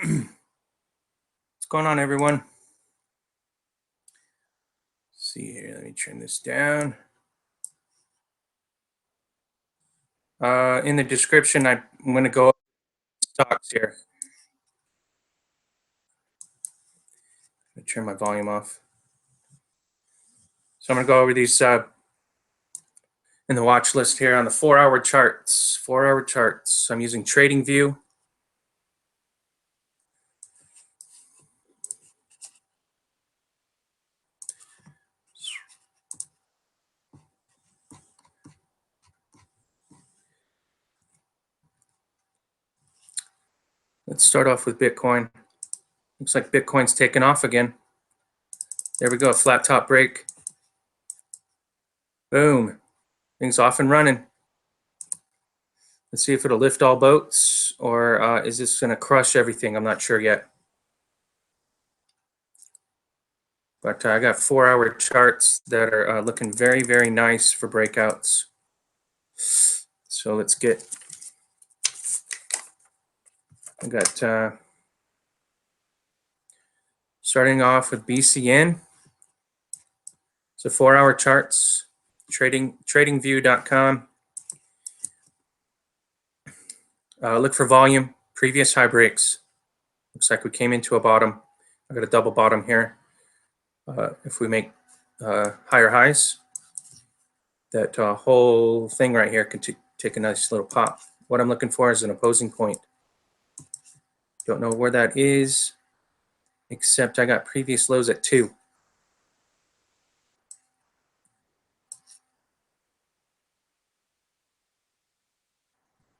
What's going on, everyone? Let's see here, let me turn this down. In the description, I'm going to go over stocks here. Let me turn my volume off. So I'm going to go over these in the watch list here on the 4-hour charts. 4-hour charts. I'm using TradingView. Let's start off with Bitcoin. Looks like Bitcoin's taken off again. There we go, flat top break. Boom. Things off and running. Let's see if it'll lift all boats, or is this going to crush everything? I'm not sure yet. But I got 4-hour charts that are looking very, very nice for breakouts. So let's get, I got, starting off with BCN. So 4-hour charts, tradingview.com. Look for volume, previous high breaks. Looks like we came into a bottom. I got a double bottom here. If we make higher highs, that whole thing right here can take a nice little pop. What I'm looking for is an opposing point. Don't know where that is, except I got previous lows at 2.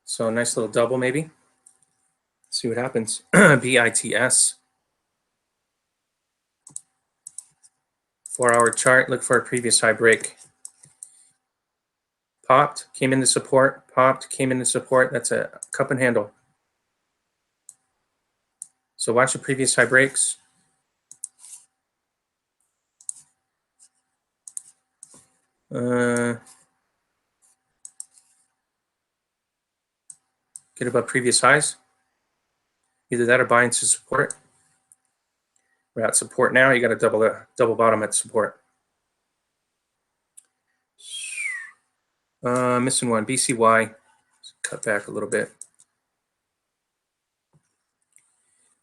So a nice little double maybe. See what happens. BITS. 4-hour chart, look for a previous high break. Popped, came into support, popped, came into support. That's a cup and handle. So watch the previous high breaks. Get above previous highs. Either that or buy into support. We're at support now. You got a double bottom at support. Missing one, BCY. Let's cut back a little bit.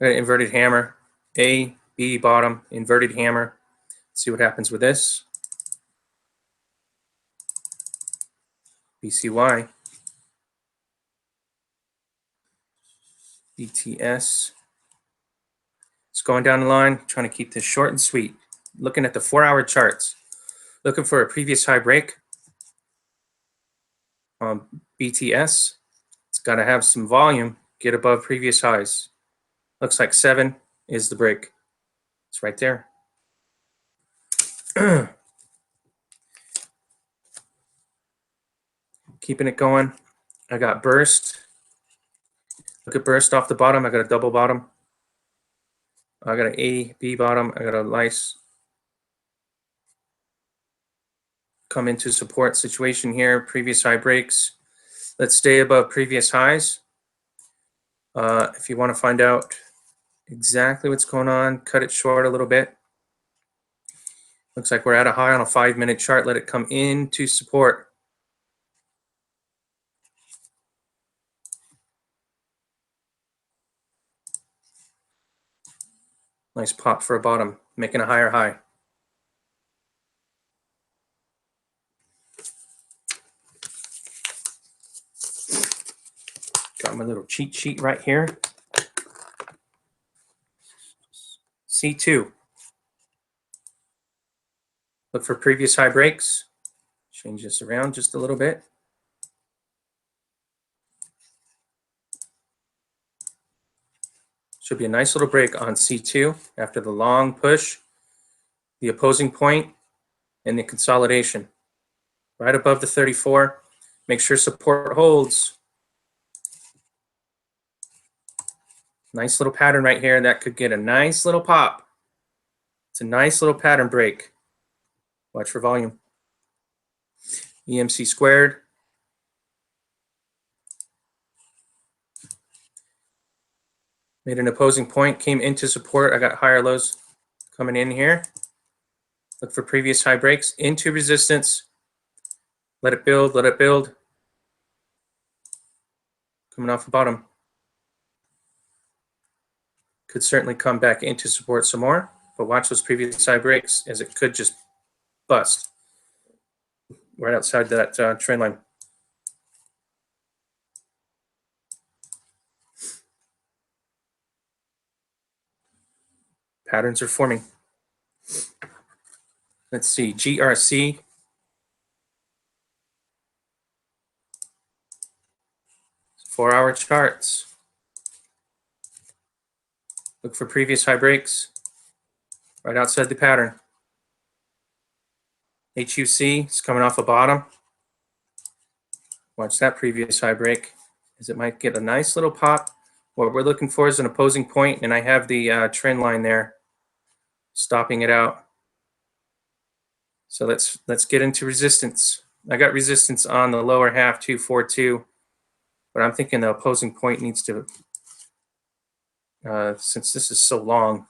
Inverted hammer, A, B bottom, inverted hammer. Let's see what happens with this. BCY, BTS. It's going down the line, trying to keep this short and sweet. Looking at the 4-hour charts, looking for a previous high break on BTS. It's got to have some volume, get above previous highs. Looks like 7 is the break. It's right there. Keeping it going. I got burst. Look at burst off the bottom. I got a double bottom. I got an A, B bottom. I got a nice come into support situation here. Previous high breaks. Let's stay above previous highs. If you want to find out exactly what's going on, cut it short a little bit. Looks like we're at a high on a 5-minute chart. Let it come into support. Nice pop for a bottom, making a higher high. Got my little cheat sheet right here. C2. Look for previous high breaks. Change this around just a little bit. Should be a nice little break on C2 after the long push, the opposing point, and the consolidation. Right above the 34. Make sure support holds. Nice little pattern right here. That could get a nice little pop. It's a nice little pattern break. Watch for volume. EMC squared. Made an opposing point, came into support. I got higher lows coming in here. Look for previous high breaks into resistance. Let it build, let it build. Coming off the bottom. Could certainly come back into support some more, but watch those previous high breaks as it could just bust right outside that trend line. Patterns are forming. Let's see, GRC. 4-hour charts. Look for previous high breaks right outside the pattern. HUC is coming off a bottom. Watch that previous high break as it might get a nice little pop. What we're looking for is an opposing point, and I have the trend line there stopping it out. So let's get into resistance. I got resistance on the lower half, 242, but I'm thinking the opposing point needs to, since this is so long,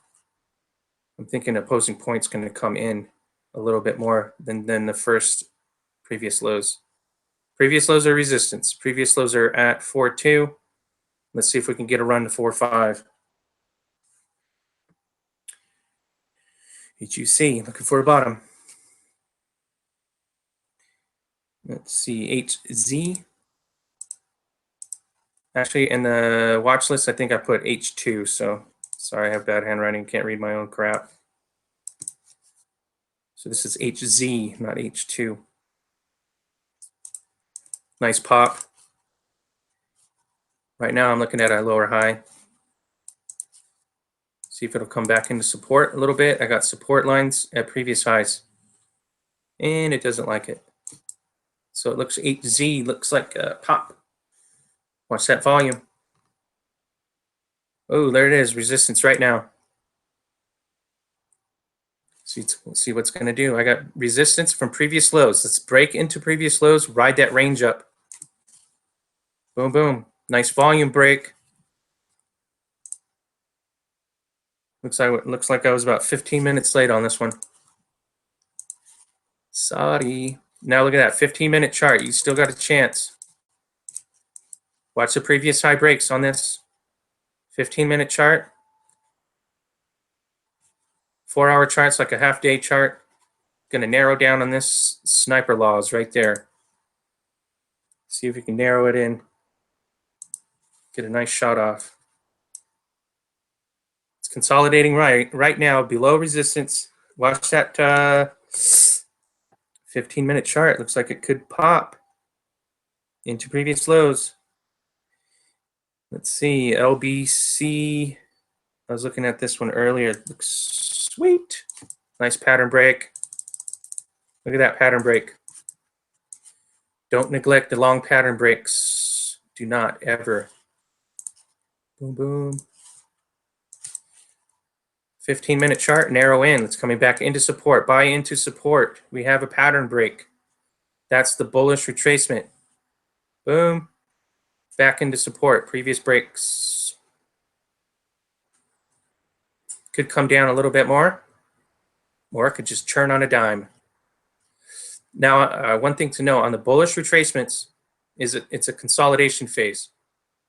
I'm thinking opposing point's going to come in a little bit more than the first previous lows. Previous lows are resistance. Previous lows are at 4.2. Let's see if we can get a run to 4.5. HUC, looking for a bottom. Let's see, HZ. Actually, in the watch list, I think I put H2, so sorry, I have bad handwriting, can't read my own crap. So this is HZ, not H2. Nice pop. Right now I'm looking at a lower high. See if it'll come back into support a little bit. I got support lines at previous highs, and it doesn't like it. So it looks HZ, looks like a pop. Watch that volume. Oh, there it is, resistance right now. See what's going to do. I got resistance from previous lows. Let's break into previous lows, ride that range up. Boom, boom. Nice volume break. Looks like I was about 15 minutes late on this one. Sorry. Now look at that 15-minute chart. You still got a chance. Watch the previous high breaks on this 15-minute chart. 4-hour chart's like a half-day chart. Going to narrow down on this sniper laws right there. See if we can narrow it in. Get a nice shot off. It's consolidating right now below resistance. Watch that 15-minute chart. Looks like it could pop into previous lows. Let's see, LBC. I was looking at this one earlier. It looks sweet. Nice pattern break. Look at that pattern break. Don't neglect the long pattern breaks. Do not ever. Boom, boom. 15-minute chart, narrow in. It's coming back into support. Buy into support. We have a pattern break. That's the bullish retracement. Boom. Back into support. Previous breaks. Could come down a little bit more, or it could just churn on a dime. Now, one thing to know on the bullish retracements is it's a consolidation phase.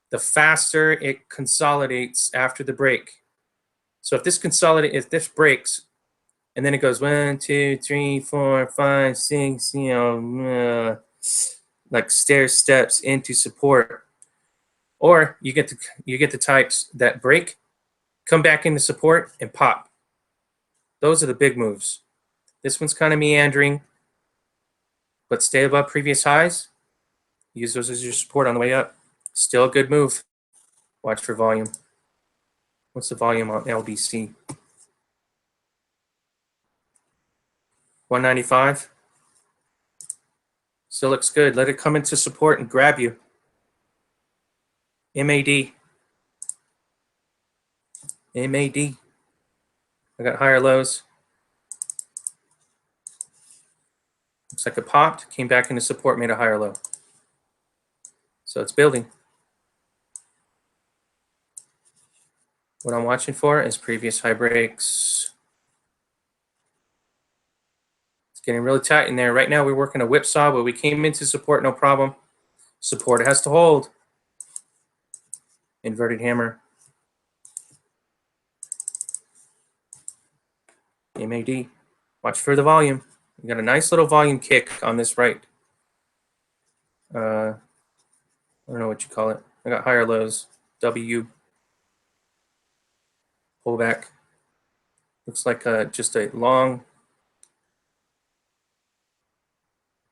The faster it consolidates after the break. So if this breaks, and then it goes 1, 2, 3, 4, 5, 6, like stair steps into support, or you get the types that break, come back into support, and pop. Those are the big moves. This one's kind of meandering, but stay above previous highs. Use those as your support on the way up. Still a good move. Watch for volume. What's the volume on LBC? 195. Still looks good. Let it come into support and grab you. MAD. MAD. I got higher lows. Looks like it popped, came back into support, made a higher low. So it's building. What I'm watching for is previous high breaks. It's getting really tight in there. Right now we're working a whipsaw, but we came into support, no problem. Support has to hold. Inverted hammer. MAD. Watch for the volume. We got a nice little volume kick on this right. I don't know what you call it. I got higher lows. W. Pullback. Looks like just a long,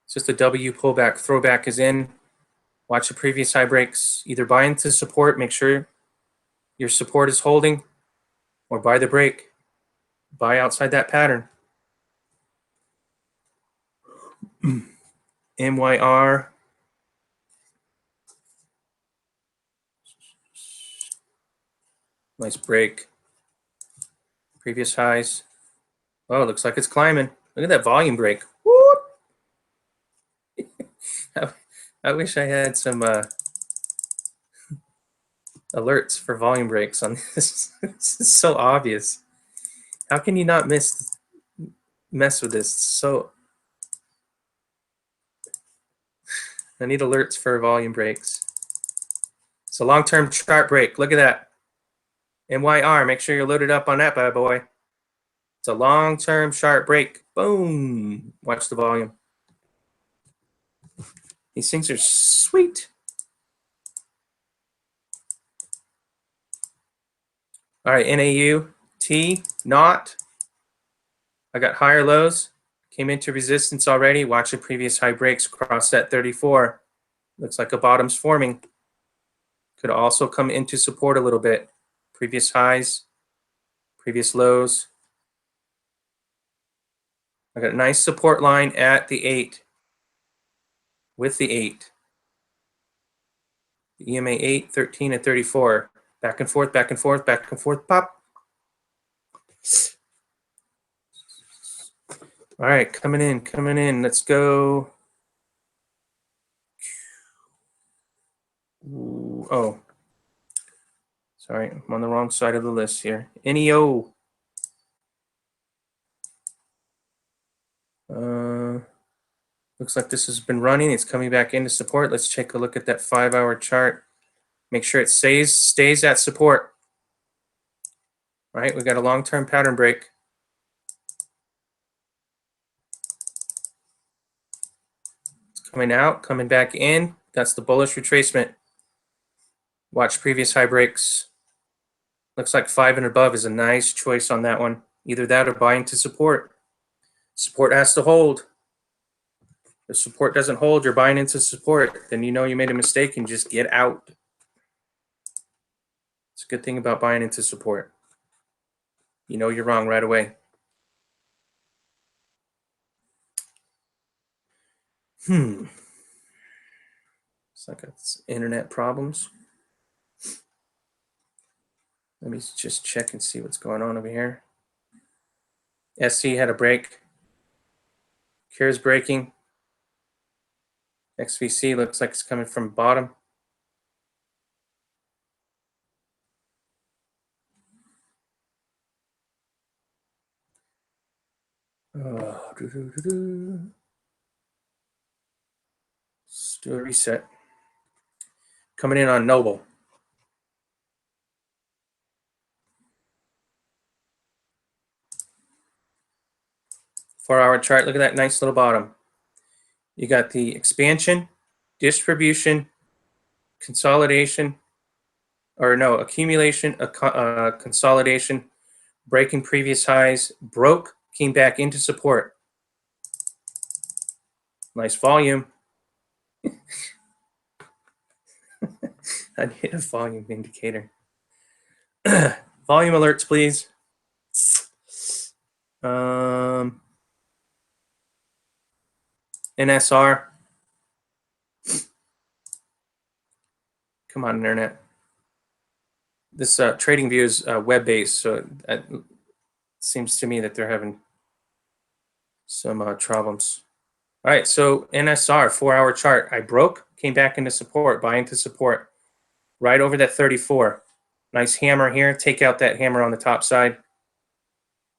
it's just a W pullback. Throwback is in. Watch the previous high breaks. Either buy into support, make sure your support is holding, or buy the break. Buy outside that pattern. MYR. Nice break. Previous highs. Oh, looks like it's climbing. Look at that volume break. Whoop. I wish I had some alerts for volume breaks on this. This is so obvious. How can you not mess with this? So I need alerts for volume breaks. It's a long-term chart break. Look at that. MYR, make sure you're loaded up on that bad boy. It's a long-term chart break. Boom. Watch the volume. These things are sweet. All right, NAU, T, not. I got higher lows. Came into resistance already. Watch the previous high breaks cross that 34. Looks like a bottom's forming. Could also come into support a little bit. Previous highs, previous lows. I got a nice support line at the 8. With the 8. The EMA 8, 13, and 34. Back and forth, back and forth, back and forth, pop. All right, coming in, coming in. Let's go. Ooh, oh, sorry, I'm on the wrong side of the list here. NEO. Looks like this has been running. It's coming back into support. Let's take a look at that 5-hour chart. Make sure it stays at support. All right, we got a long-term pattern break. It's coming out, coming back in. That's the bullish retracement. Watch previous high breaks. Looks like 5 and above is a nice choice on that one. Either that or buying to support. Support has to hold. If support doesn't hold, you're buying into support, then you know you made a mistake and just get out. It's a good thing about buying into support. You know you're wrong right away. Looks like it's internet problems. Let me just check and see what's going on over here. SC had a break. Cure's breaking. XVC looks like it's coming from bottom. Let's do a reset. Coming in on Noble. Four-hour chart. Look at that nice little bottom. You got the expansion, distribution, consolidation, or no, accumulation, consolidation, breaking previous highs, broke, came back into support. Nice volume. I need a volume indicator. Volume alerts, please. NSR. Come on, internet. This trading view is web-based, so it seems to me that they're having some problems. All right, so NSR, 4-hour chart. I broke, came back into support, buying to support, right over that 34. Nice hammer here. Take out that hammer on the top side.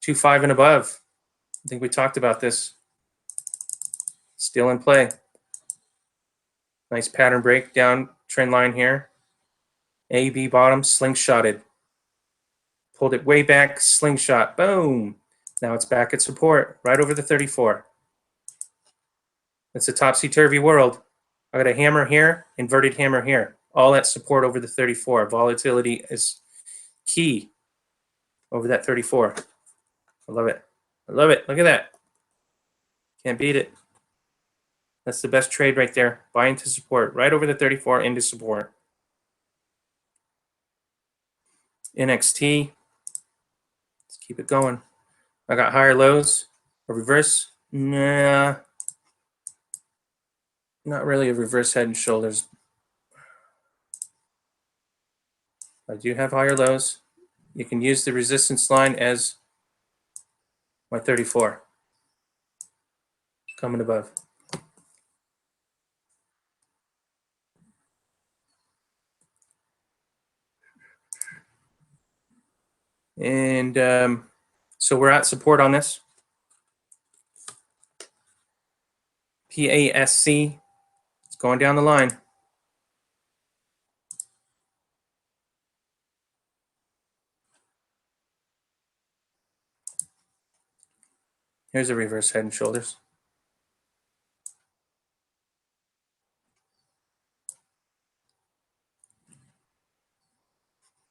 2.5 and above. I think we talked about this. Still in play. Nice pattern break down trend line here. A, B bottom, slingshotted. Pulled it way back, slingshot, boom. Now it's back at support, right over the 34. It's a topsy-turvy world. I got a hammer here, inverted hammer here. All at support over the 34. Volatility is key over that 34. I love it. I love it. Look at that. Can't beat it. That's the best trade right there. Buy into support, right over the 34 into support. NXT. Let's keep it going. I got higher lows. A reverse. Nah. Not really a reverse head and shoulders. I do have higher lows. You can use the resistance line as my 34. Coming above. And so we're at support on this. PASC. It's going down the line. Here's a reverse head and shoulders.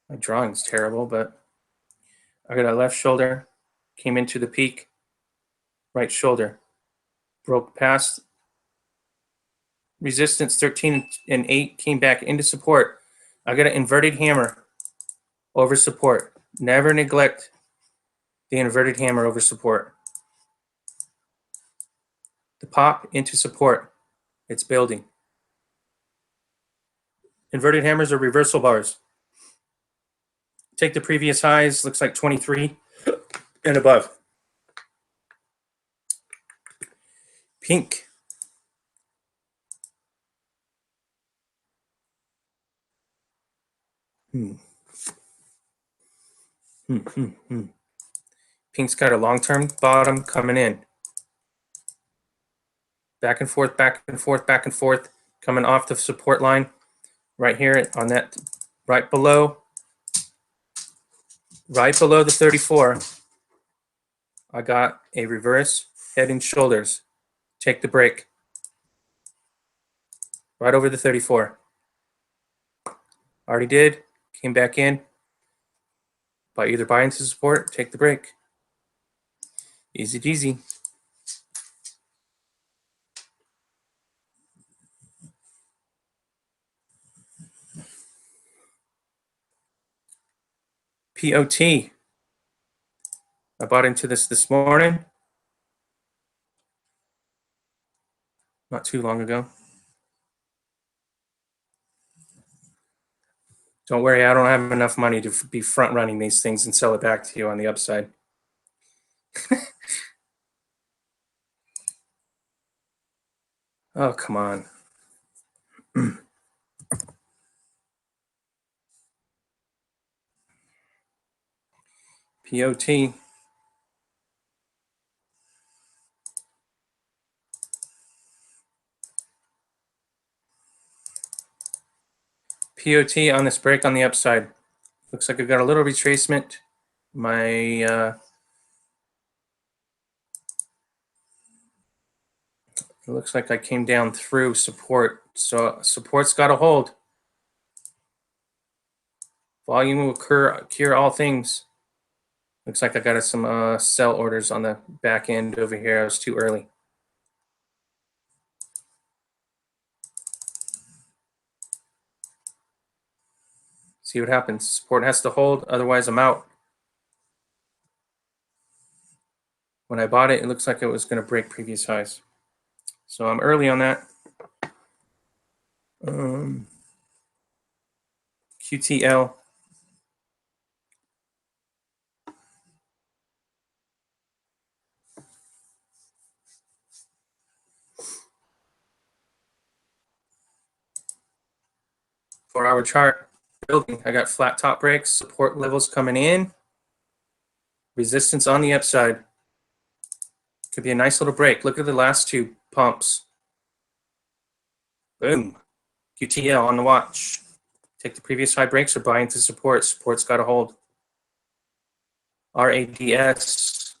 My drawing's terrible, but I got a left shoulder, came into the peak, right shoulder, broke past resistance 13 and 8, came back into support. I got an inverted hammer over support. Never neglect the inverted hammer over support. The pop into support. It's building. Inverted hammers are reversal bars. Take the previous highs, looks like 23 and above. Pink. Pink's got a long-term bottom coming in. Back and forth, back and forth, back and forth, coming off the support line right here on that, right below the 34. I got a reverse head and shoulders. Take the break. Right over the 34. Already did. Came back in. By either buy into support, take the break. Easy peasy. POT. I bought into this morning. Not too long ago. Don't worry, I don't have enough money to be front running these things and sell it back to you on the upside. Oh, come on. POT. POT on this break on the upside. Looks like I've got a little retracement. It looks like I came down through support. So support's got to hold. Volume will cure all things. Looks like I got some sell orders on the back end over here. I was too early. See what happens. Support has to hold, otherwise I'm out. When I bought it, it looks like it was going to break previous highs. So I'm early on that. QTL. Four-hour chart. building. I got flat top breaks, support levels coming in, resistance on the upside. Could be a nice little break. Look at the last two pumps. Boom. QTL on the watch. Take the previous high breaks or buy into support. Support's got to hold. RADS.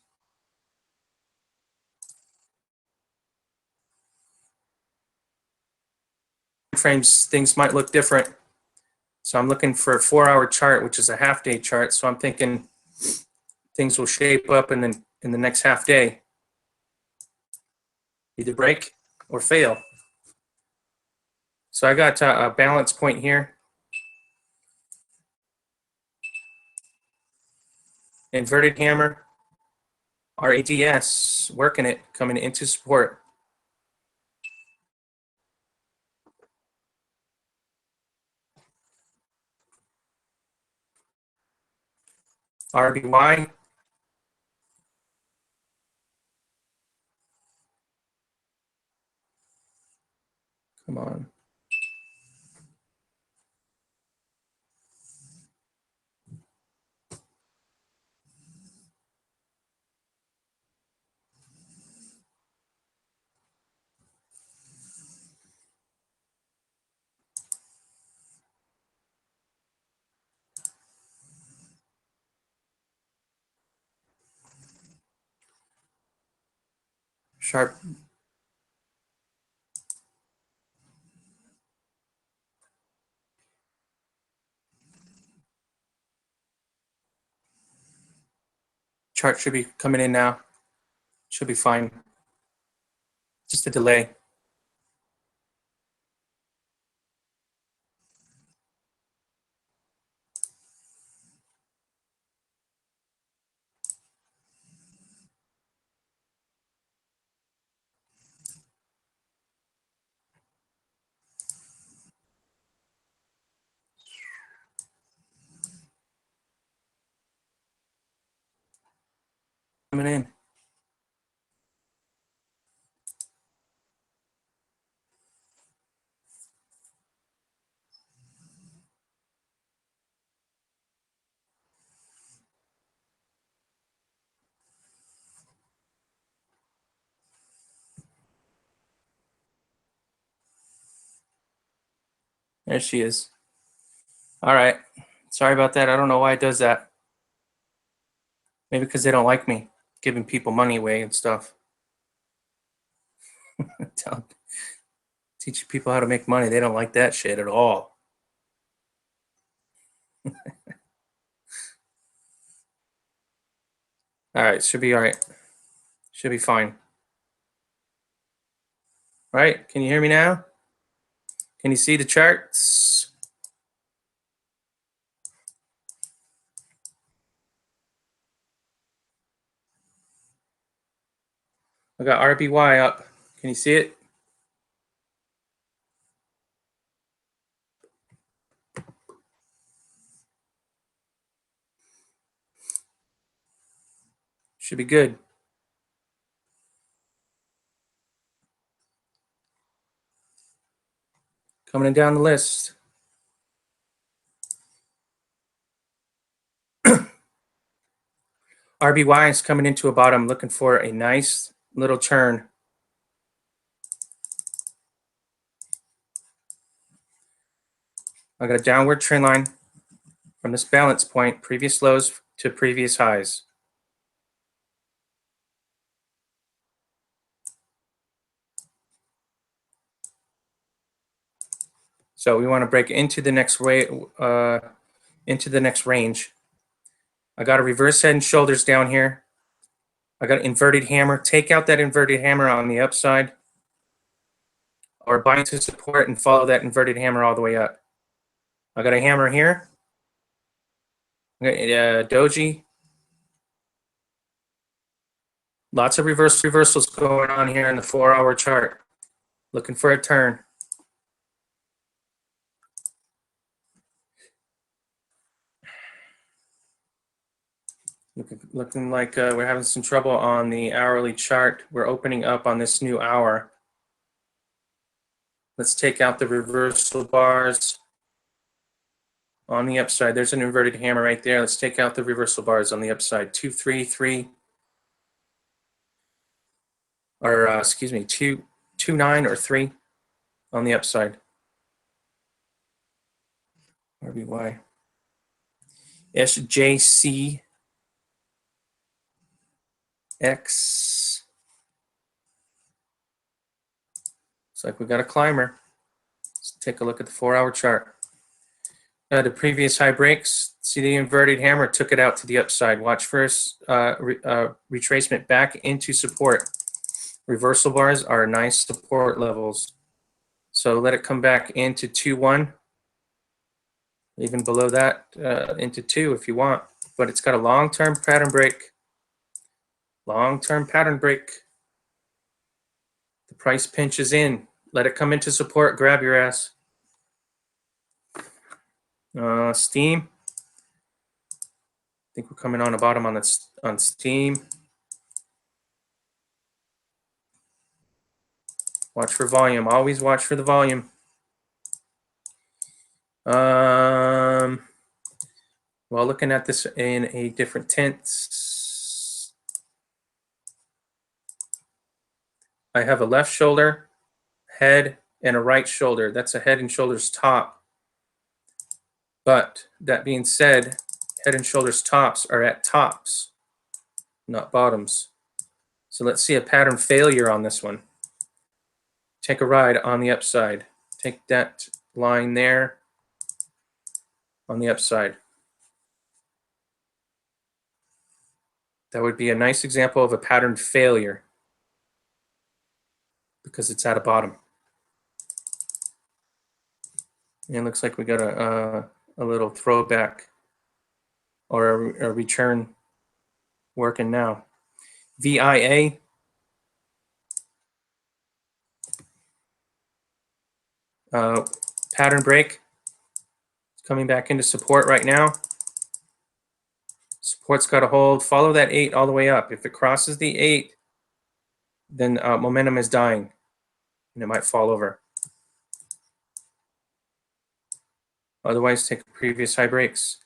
Frames, things might look different. So I'm looking for a 4-hour chart, which is a half-day chart. So I'm thinking things will shape up in the next half day. Either break or fail. So I got a balance point here. Inverted hammer. RADS, working it, coming into support. RBY. Come on. Sharp. Chart should be coming in now. Should be fine. Just a delay. Coming in. There she is. All right. Sorry about that. I don't know why it does that. Maybe because they don't like me giving people money away and stuff. Teaching people how to make money. They don't like that shit at all. All right. Should be all right. Should be fine. All right. Can you hear me now? Can you see the charts? I got RBY up. Can you see it? Should be good. Coming down the list. RBY is coming into a bottom, looking for a nice little turn. I got a downward trend line from this balance point, previous lows to previous highs. So we want to break into the next range. I got a reverse head and shoulders down here. I got an inverted hammer. Take out that inverted hammer on the upside, or bind to support and follow that inverted hammer all the way up. I got a hammer here. I got doji. Lots of reversals going on here in the 4-hour chart. Looking for a turn. Looking like we're having some trouble on the hourly chart. We're opening up on this new hour. Let's take out the reversal bars. On the upside, there's an inverted hammer right there. Let's take out the reversal bars on the upside. 2, 3, 3, or excuse me, 2, 2, 9 or 3 on the upside. RBY. SJC X. Looks like we got a climber. Let's take a look at the 4-hour chart. The previous high breaks, see the inverted hammer took it out to the upside. Watch for retracement back into support. Reversal bars are nice support levels. So let it come back into 2-1, even below that into 2 if you want. But it's got a long-term pattern break. Long-term pattern break. The price pinches in. Let it come into support. Grab your ass. Steam. I think we're coming on the bottom on Steam. Watch for volume. Always watch for the volume. Well, looking at this in a different tint, I have a left shoulder, head, and a right shoulder. That's a head and shoulders top. But that being said, head and shoulders tops are at tops, not bottoms. So let's see a pattern failure on this one. Take a ride on the upside. Take that line there on the upside. That would be a nice example of a pattern failure because it's at a bottom. And it looks like we got a little throwback or a return working now. VIA. Pattern break. It's coming back into support right now. Support's got to hold. Follow that 8 all the way up. If it crosses the 8, then momentum is dying, and it might fall over. Otherwise, take previous high breaks.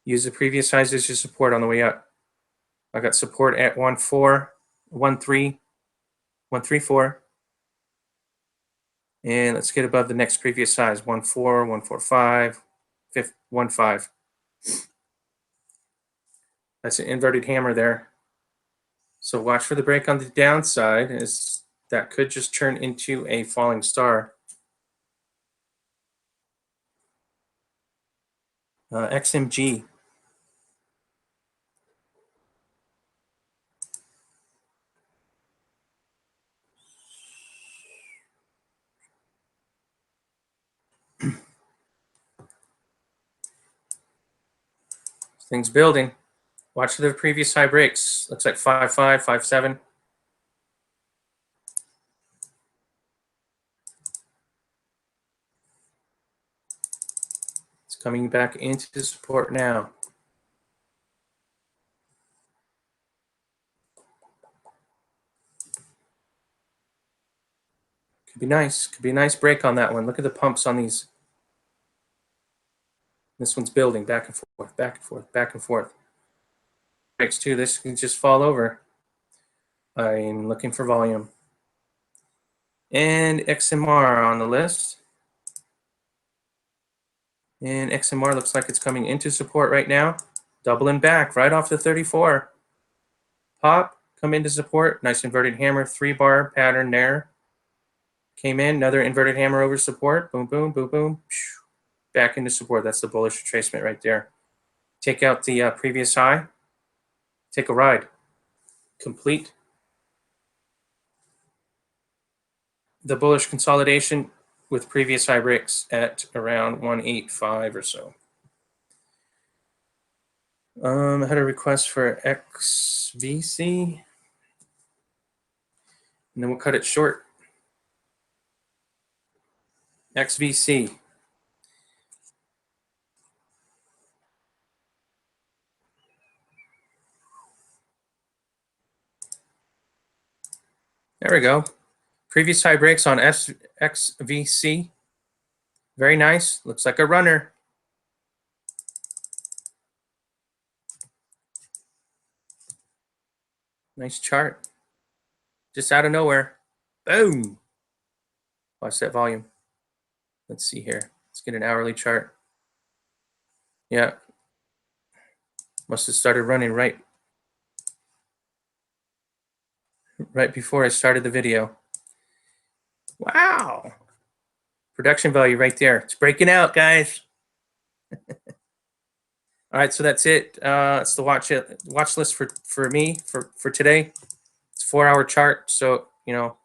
Use the previous highs as your support on the way up. I got support at 1.4, 1.3, 1.34. And let's get above the next previous size, 1.4, 1.45, 1.5. That's an inverted hammer there. So watch for the break on the downside, as that could just turn into a falling star. XMG. Things building. Watch for the previous high breaks. Looks like 5.5, 5.7. It's coming back into support now. Could be nice. Could be a nice break on that one. Look at the pumps on these. This one's building back and forth, back and forth, back and forth. Breaks too. This can just fall over. I'm looking for volume. And XMR on the list. And XMR looks like it's coming into support right now. Doubling back right off the 34. Pop, come into support. Nice inverted hammer, 3-bar pattern there. Came in, another inverted hammer over support. Boom, boom, boom, boom. Back into support. That's the bullish retracement right there. Take out the previous high. Take a ride. Complete the bullish consolidation with previous high breaks at around 185 or so. I had a request for XVC, and then we'll cut it short. XVC. There we go. Previous high breaks on XVC. Very nice. Looks like a runner. Nice chart. Just out of nowhere. Boom. Watch that volume. Let's see here. Let's get an hourly chart. Yeah. Must have started running right before I started the video. Wow. Production value right there. It's breaking out, guys. All right, so that's it. It's the watch list for me for today. It's a 4-hour chart, so you know,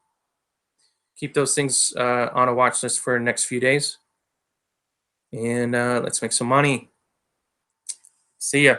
keep those things on a watch list for the next few days. And let's make some money. See ya.